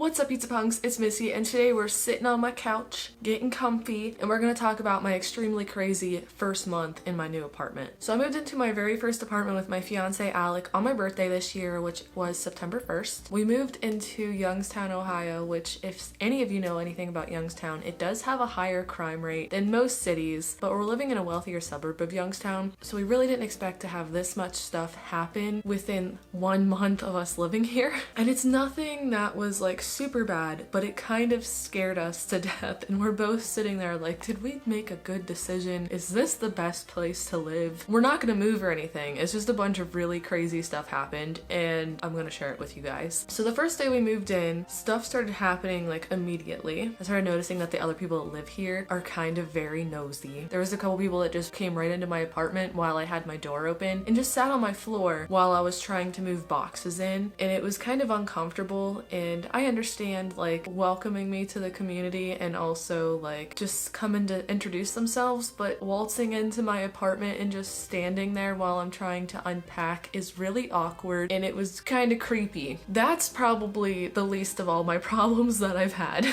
What's up, pizza punks? It's Missy, and today we're sitting on my couch, getting comfy, and we're gonna talk about my extremely crazy first month in my new apartment. So I moved into my very first apartment with my fiance Alec on my birthday this year, which was September 1st. We moved into Youngstown, Ohio, which if any of you know anything about Youngstown, it does have a higher crime rate than most cities, but we're living in a wealthier suburb of Youngstown, so we really didn't expect to have this much stuff happen within 1 month of us living here. And it's nothing that was like super bad, but it kind of scared us to death, and we're both sitting there like, did we make a good decision? Is this the best place to live? We're not gonna move or anything, it's just a bunch of really crazy stuff happened, and I'm gonna share it with you guys. So the first day we moved in, stuff started happening like immediately. I started noticing that the other people that live here are kind of very nosy. There was a couple people that just came right into my apartment while I had my door open and just sat on my floor while I was trying to move boxes in, and it was kind of uncomfortable. And I understand like welcoming me to the community and also like just coming to introduce themselves, but waltzing into my apartment and just standing there while I'm trying to unpack is really awkward, and it was kind of creepy. That's probably the least of all my problems that I've had.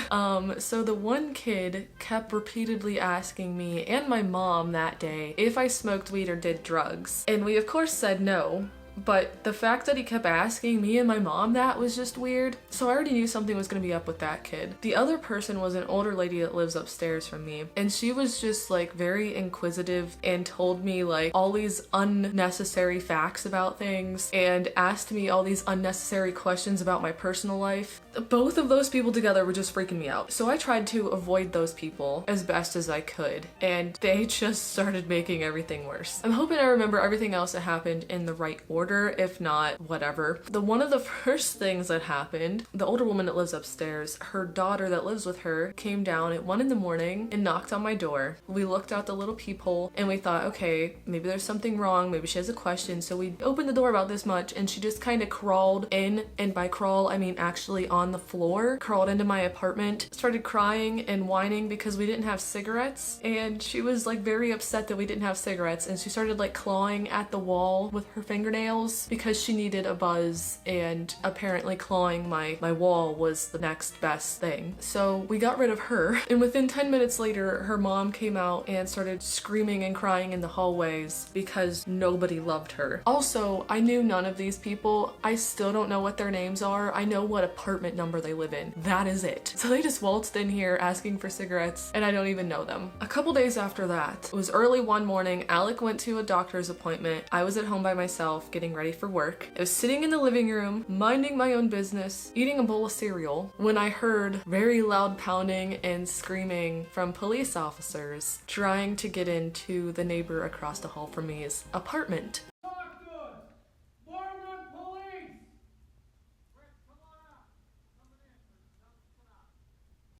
So the one kid kept repeatedly asking me and my mom that day if I smoked weed or did drugs, and we of course said no. But the fact that he kept asking me and my mom that was just weird. So I already knew something was gonna be up with that kid. The other person was an older lady that lives upstairs from me, and she was just like very inquisitive and told me like all these unnecessary facts about things and asked me all these unnecessary questions about my personal life. Both of those people together were just freaking me out. So I tried to avoid those people as best as I could, and they just started making everything worse. I'm hoping I remember everything else that happened in the right order. If not, whatever. One of the first things that happened, the older woman that lives upstairs, her daughter that lives with her came down at 1 in the morning and knocked on my door. We looked out the little peephole and we thought, okay, maybe there's something wrong, maybe she has a question. So we opened the door about this much, and she just kind of crawled in, and by crawl I mean actually on the floor, crawled into my apartment, started crying and whining because we didn't have cigarettes, and she was like very upset that we didn't have cigarettes, and she started like clawing at the wall with her fingernails because she needed a buzz, and apparently clawing my wall was the next best thing. So we got rid of her, and within 10 minutes later her mom came out and started screaming and crying in the hallways because nobody loved her. Also, I knew none of these people. I still don't know what their names are. I know what apartment number they live in. That is it. So they just waltzed in here asking for cigarettes, and I don't even know them. A couple days after that, it was early one morning, Alec went to a doctor's appointment. I was at home by myself getting ready for work. I was sitting in the living room, minding my own business, eating a bowl of cereal, when I heard very loud pounding and screaming from police officers trying to get into the neighbor across the hall from me's apartment.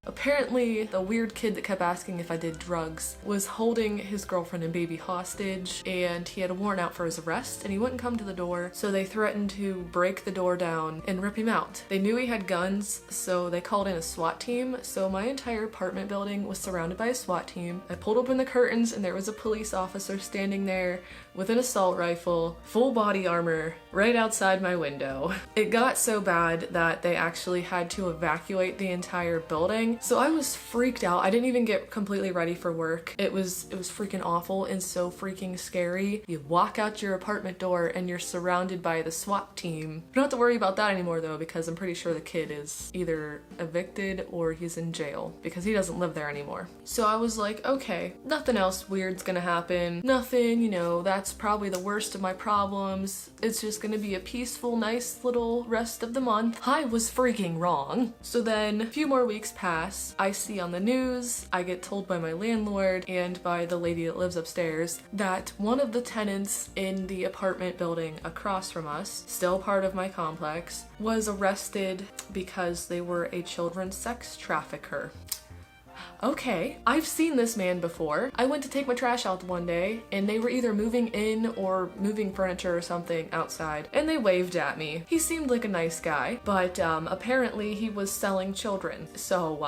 Apparently, the weird kid that kept asking if I did drugs was holding his girlfriend and baby hostage, and he had a warrant out for his arrest, and he wouldn't come to the door, so they threatened to break the door down and rip him out. They knew he had guns, so they called in a SWAT team, so my entire apartment building was surrounded by a SWAT team. I pulled open the curtains, and there was a police officer standing there with an assault rifle, full body armor, right outside my window. It got so bad that they actually had to evacuate the entire building. So I was freaked out. I didn't even get completely ready for work. It was freaking awful and so freaking scary. You walk out your apartment door and you're surrounded by the SWAT team. You don't have to worry about that anymore though, because I'm pretty sure the kid is either evicted or he's in jail because he doesn't live there anymore. So I was like, okay, nothing else weird's gonna happen. Nothing, you know, that's probably the worst of my problems. It's just gonna be a peaceful, nice little rest of the month. I was freaking wrong. So then a few more weeks pass. I see on the news, I get told by my landlord and by the lady that lives upstairs that one of the tenants in the apartment building across from us, still part of my complex, was arrested because they were a children's sex trafficker. Okay, I've seen this man before. I went to take my trash out one day, and they were either moving in or moving furniture or something outside, and they waved at me. He seemed like a nice guy, but apparently he was selling children. So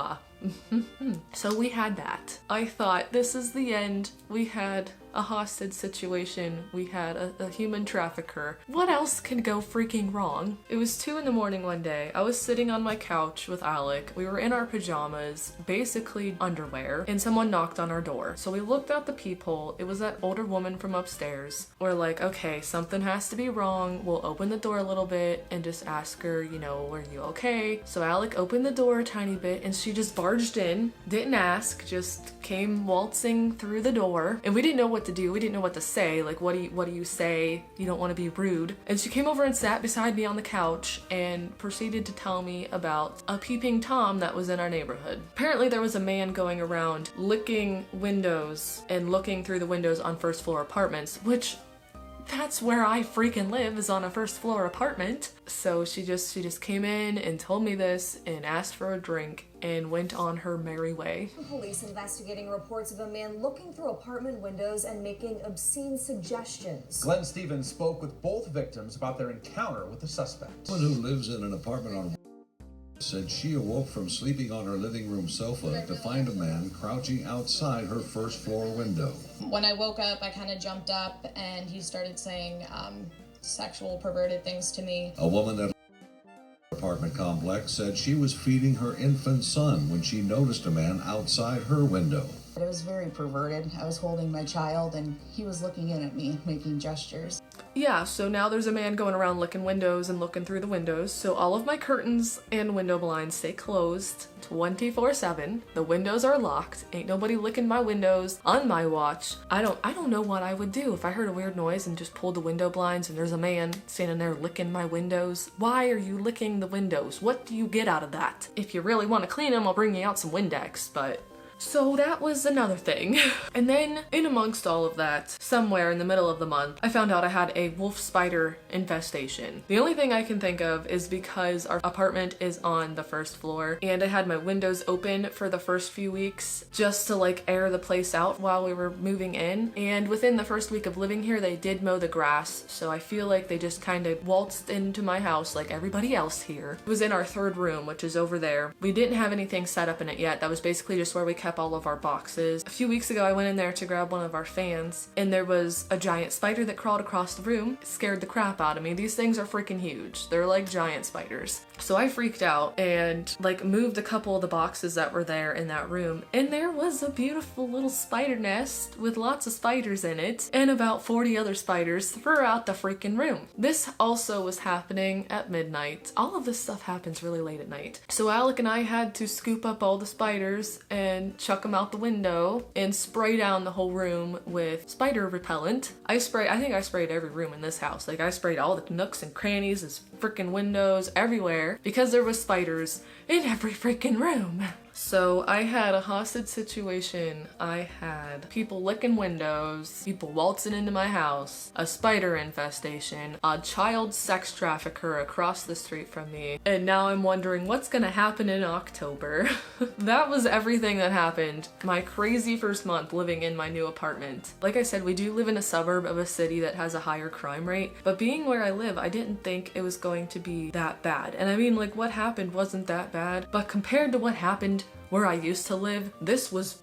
we had that. I thought, this is the end. We had a hostage situation. We had a human trafficker. What else can go freaking wrong? It was 2 in the morning one day. I was sitting on my couch with Alec. We were in our pajamas, basically underwear, and someone knocked on our door. So we looked out the peephole. It was that older woman from upstairs. We're like, okay, something has to be wrong. We'll open the door a little bit and just ask her, you know, are you okay? So Alec opened the door a tiny bit and she just barged in, didn't ask, just came waltzing through the door. And we didn't know what to do. We didn't know what to say. Like, what do you say? You don't want to be rude. And she came over and sat beside me on the couch and proceeded to tell me about a peeping Tom that was in our neighborhood. Apparently there was a man going around licking windows and looking through the windows on first floor apartments, which that's where I freaking live, is on a first floor apartment. So she just came in and told me this and asked for a drink and went on her merry way. Police investigating reports of a man looking through apartment windows and making obscene suggestions. Glenn Stevens spoke with both victims about their encounter with the suspect. Someone who lives in an apartment on said she awoke from sleeping on her living room sofa to find a man crouching outside her first floor window. When I woke up, I kind of jumped up and he started saying sexual perverted things to me. A woman at apartment complex said she was feeding her infant son when she noticed a man outside her window. It was very perverted. I was holding my child and he was looking in at me, making gestures. Yeah, so now there's a man going around licking windows and looking through the windows. So all of my curtains and window blinds stay closed 24/7. The windows are locked. Ain't nobody licking my windows on my watch. I don't know what I would do if I heard a weird noise and just pulled the window blinds and there's a man standing there licking my windows. Why are you licking the windows? What do you get out of that? If you really want to clean them, I'll bring you out some Windex, but... So that was another thing. And then in amongst all of that, somewhere in the middle of the month, I found out I had a wolf spider infestation. The only thing I can think of is because our apartment is on the first floor and I had my windows open for the first few weeks just to like air the place out while we were moving in. And within the first week of living here, they did mow the grass. So I feel like they just kind of waltzed into my house like everybody else here. It was in our third room, which is over there. We didn't have anything set up in it yet. That was basically just where we kept all of our boxes. A few weeks ago I went in there to grab one of our fans and there was a giant spider that crawled across the room. It scared the crap out of me. These things are freaking huge. They're like giant spiders. So I freaked out and like moved a couple of the boxes that were there in that room and there was a beautiful little spider nest with lots of spiders in it and about 40 other spiders throughout the freaking room. This also was happening at midnight. All of this stuff happens really late at night. So Alec and I had to scoop up all the spiders and chuck them out the window and spray down the whole room with spider repellent. I think I sprayed every room in this house. Like I sprayed all the nooks and crannies, his freaking windows, everywhere because there was spiders in every freaking room. So I had a hostage situation. I had people licking windows, people waltzing into my house, a spider infestation, a child sex trafficker across the street from me, and now I'm wondering what's gonna happen in October. That was everything that happened my crazy first month living in my new apartment. Like I said, we do live in a suburb of a city that has a higher crime rate, but being where I live, I didn't think it was going to be that bad. And I mean, like, what happened wasn't that bad, but compared to what happened where I used to live, this was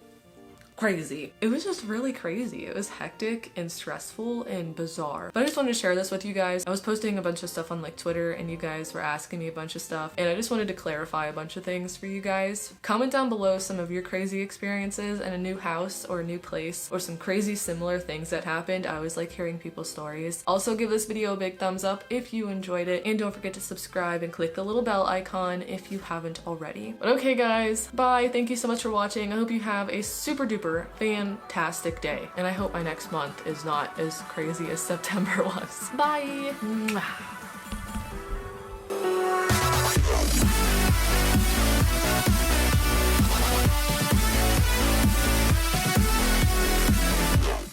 crazy. It was just really crazy. It was hectic and stressful and bizarre. But I just wanted to share this with you guys. I was posting a bunch of stuff on like Twitter and you guys were asking me a bunch of stuff and I just wanted to clarify a bunch of things for you guys. Comment down below some of your crazy experiences in a new house or a new place or some crazy similar things that happened. I always like hearing people's stories. Also give this video a big thumbs up if you enjoyed it and don't forget to subscribe and click the little bell icon if you haven't already. But okay guys, bye. Thank you so much for watching. I hope you have a super duper fantastic day and I hope my next month is not as crazy as September was. Bye. Mwah.